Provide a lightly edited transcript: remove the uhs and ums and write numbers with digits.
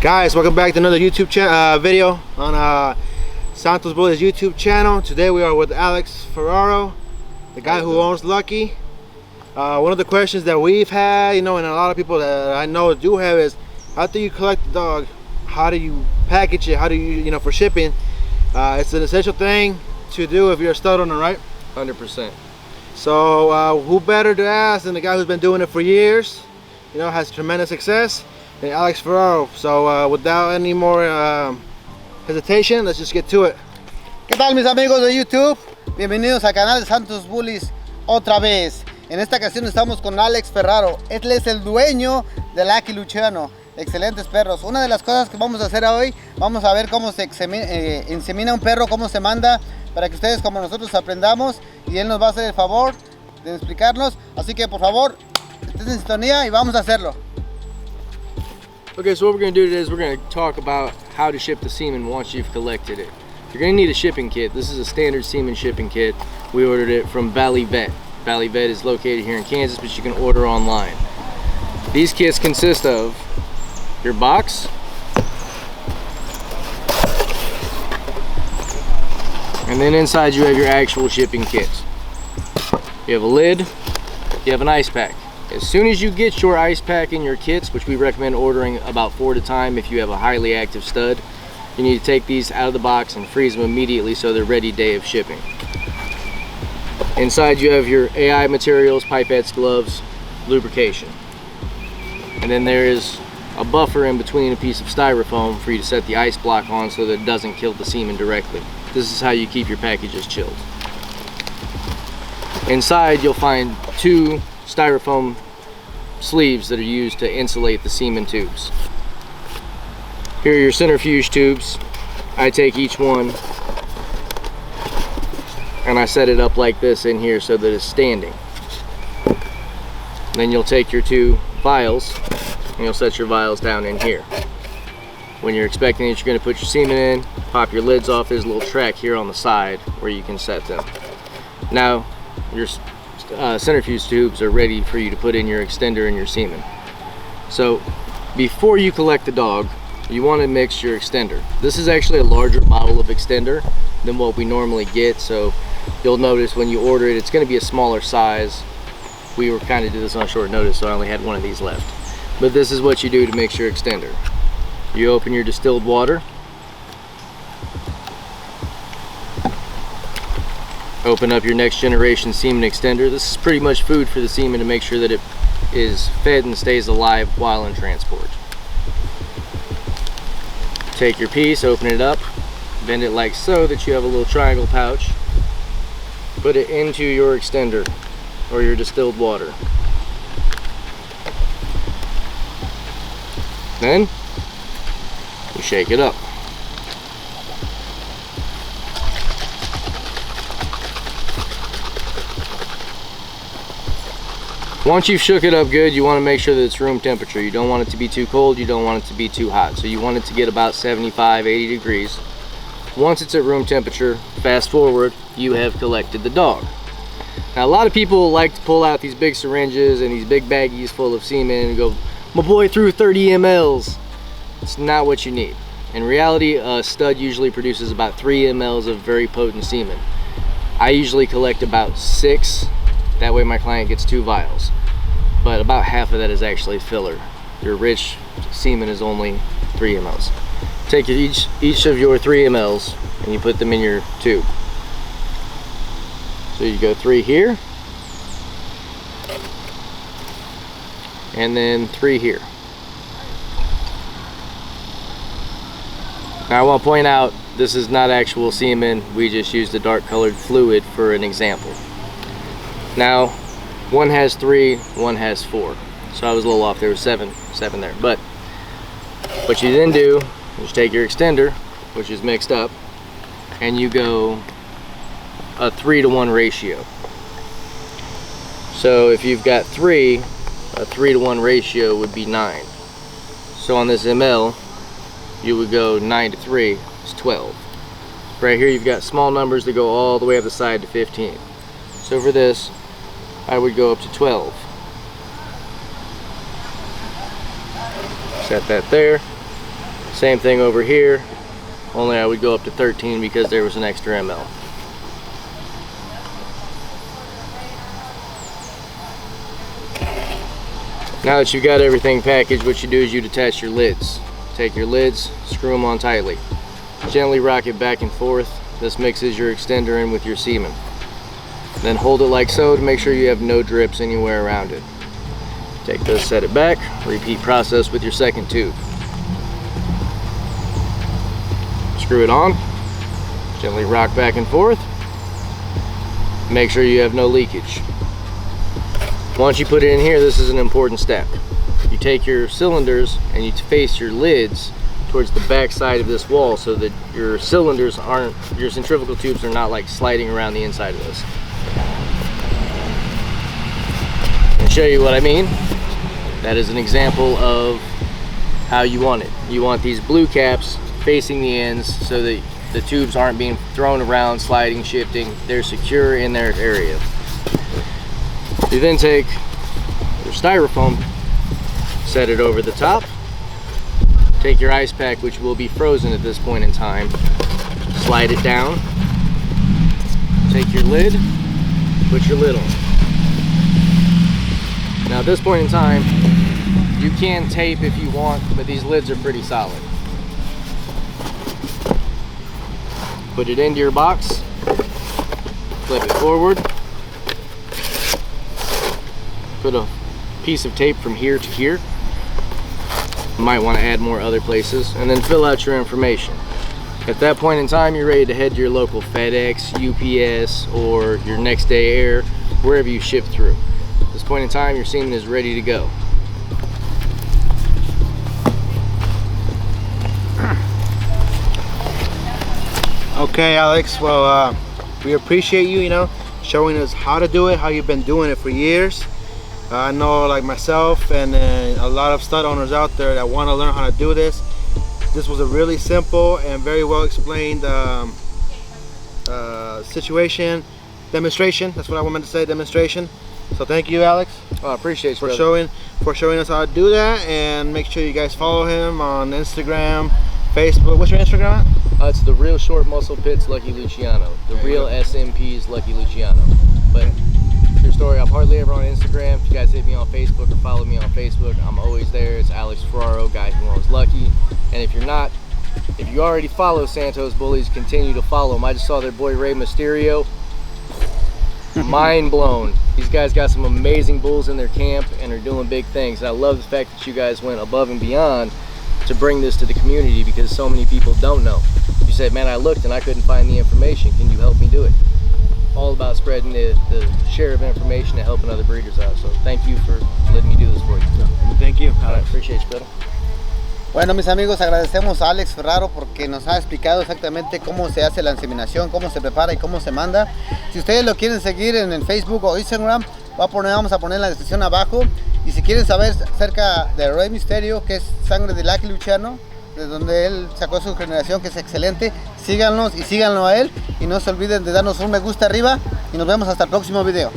Guys, welcome back to another YouTube video on Santos Brothers YouTube channel. Today we are with Alex Ferraro, the guy who owns Lucky. One of the questions that we've had, and a lot of people that I know do have is, how do you collect the dog? How do you package it? How do you, for shipping? It's an essential thing to do if you're a stud owner, right? 100%. So who better to ask than the guy who's been doing it for years, has tremendous success, and Alex Ferraro. So without any more hesitation, let's just get to it. ¿Qué tal, mis amigos de YouTube? Bienvenidos al canal de Santos Bullies otra vez. En esta ocasión estamos con Alex Ferraro. Él es el dueño de Lucky Luciano. Excelentes perros. Una de las cosas que vamos a hacer hoy, vamos a ver cómo se insemina un perro, cómo se manda, para que ustedes como nosotros aprendamos, y él nos va a hacer el favor de explicarnos. Así que por favor, estén en sintonía y vamos a hacerlo. Okay, so what we're going to do today is we're going to talk about how to ship the semen once you've collected it. You're going to need a shipping kit. This is a standard semen shipping kit. We ordered it from Valley Vet. Valley Vet is located here in Kansas, but you can order online. These kits consist of your box, and then inside you have your actual shipping kit. You have a lid, you have an ice pack. As soon as you get your ice pack in your kits, which we recommend ordering about 4 at a time if you have a highly active stud, you need to take these out of the box and freeze them immediately so they're ready day of shipping. Inside you have your AI materials, pipettes, gloves, lubrication. And then there is a buffer in between a piece of styrofoam for you to set the ice block on so that it doesn't kill the semen directly. This is how you keep your packages chilled. Inside you'll find 2 styrofoam sleeves that are used to insulate the semen tubes. Here are your centrifuge tubes. I take each one and I set it up like this in here so that it's standing. Then you'll take your 2 vials and you'll set your vials down in here. When you're expecting that you're going to put your semen in, pop your lids off. There's a little track here on the side where you can set them. Now your centrifuge tubes are ready for you to put in your extender and your semen. So before you collect the dog, you want to mix your extender. This is actually a larger bottle of extender than what we normally get, so you'll notice when you order it, it's going to be a smaller size. We were kind of did this on short notice, so I only had one of these left. But this is what you do to mix your extender. You open your distilled water, open up your next generation semen extender. This is pretty much food for the semen to make sure that it is fed and stays alive while in transport. Take your piece, open it up, bend it like so that you have a little triangle pouch. Put it into your extender or your distilled water. Then you shake it up. Once you've shook it up good, you want to make sure that it's room temperature. You don't want it to be too cold, you don't want it to be too hot. So you want it to get about 75, 80 degrees. Once it's at room temperature, fast forward, you have collected the dog. Now a lot of people like to pull out these big syringes and these big baggies full of semen and go, my boy threw 30 mLs. It's not what you need. In reality, a stud usually produces about 3 mLs of very potent semen. I usually collect about 6. That way my client gets 2 vials, but about half of that is actually filler. Your rich semen is only 3 mLs. Take each of your 3 mLs and you put them in your tube. So you go 3 here, and then 3 here. Now I want to point out, this is not actual semen. We just used a dark colored fluid for an example. Now, one has 3, one has 4. So I was a little off, there was 7 there. But what you then do is take your extender, which is mixed up, and you go a 3-to-1 ratio. So if you've got 3, a 3-to-1 ratio would be 9. So on this ml, you would go 9 to 3, it's 12. Right here you've got small numbers that go all the way up the side to 15. So for this, I would go up to 12. Set that there. Same thing over here, only I would go up to 13 because there was an extra ml. Now that you've got everything packaged, what you do is you detach your lids. Take your lids, screw them on tightly. Gently rock it back and forth. This mixes your extender in with your semen. Then hold it like so to make sure you have no drips anywhere around it. Take this, set it back, repeat process with your second tube. Screw it on, gently rock back and forth. Make sure you have no leakage. Once you put it in here, this is an important step. You take your cylinders and you face your lids towards the back side of this wall so that your cylinders aren't, your centrifugal tubes are not like sliding around the inside of this. I'll show you what I mean. That is an example of how you want it. You want these blue caps facing the ends so that the tubes aren't being thrown around, sliding, shifting. They're secure in their area. You then take your styrofoam, set it over the top, take your ice pack, which will be frozen at this point in time, slide it down, take your lid, put your lid on. Now at this point in time, you can tape if you want, but these lids are pretty solid. Put it into your box, flip it forward, put a piece of tape from here to here. You might want to add more other places, and then fill out your information. At that point in time, you're ready to head to your local FedEx, UPS, or your next day air, wherever you ship through. At this point in time, your semen is ready to go. Okay, Alex, well, we appreciate you, showing us how to do it, how you've been doing it for years. I know, like myself and a lot of stud owners out there that want to learn how to do this. This was a really simple and very well explained demonstration. That's what I wanted to say, demonstration. So thank you, Alex. I appreciate you for showing us how to do that, and make sure you guys follow him on Instagram, Facebook. What's your Instagram? It's the Real Short Muscle Pits Lucky Luciano. The Real SMPs Lucky Luciano. But your story, I'm hardly ever on Instagram. If you guys hit me on Facebook or follow me on Facebook, I'm always there. It's Alex Ferraro, guy who owns Lucky. And if you're not, if you already follow Santos Bullies, continue to follow them. I just saw their boy Rey Mysterio. Mind blown. These guys got some amazing bulls in their camp and are doing big things. And I love the fact that you guys went above and beyond to bring this to the community, because so many people don't know. You said, man, I looked and I couldn't find the information. Can you help me do it? All about spreading the share of information and helping other breeders out. So thank you for letting me do this for you. Thank you. I appreciate you, brother. Bueno, mis amigos, agradecemos a Alex Ferraro porque nos ha explicado exactamente cómo se hace la inseminación, cómo se prepara y cómo se manda. Si ustedes lo quieren seguir en el Facebook o Instagram, vamos a poner en la descripción abajo. Y si quieren saber acerca de Rey Mysterio, que es sangre de Lucky Luciano, de donde él sacó su generación, que es excelente, síganos y síganlo a él. Y no se olviden de darnos un me gusta arriba. Y nos vemos hasta el próximo video.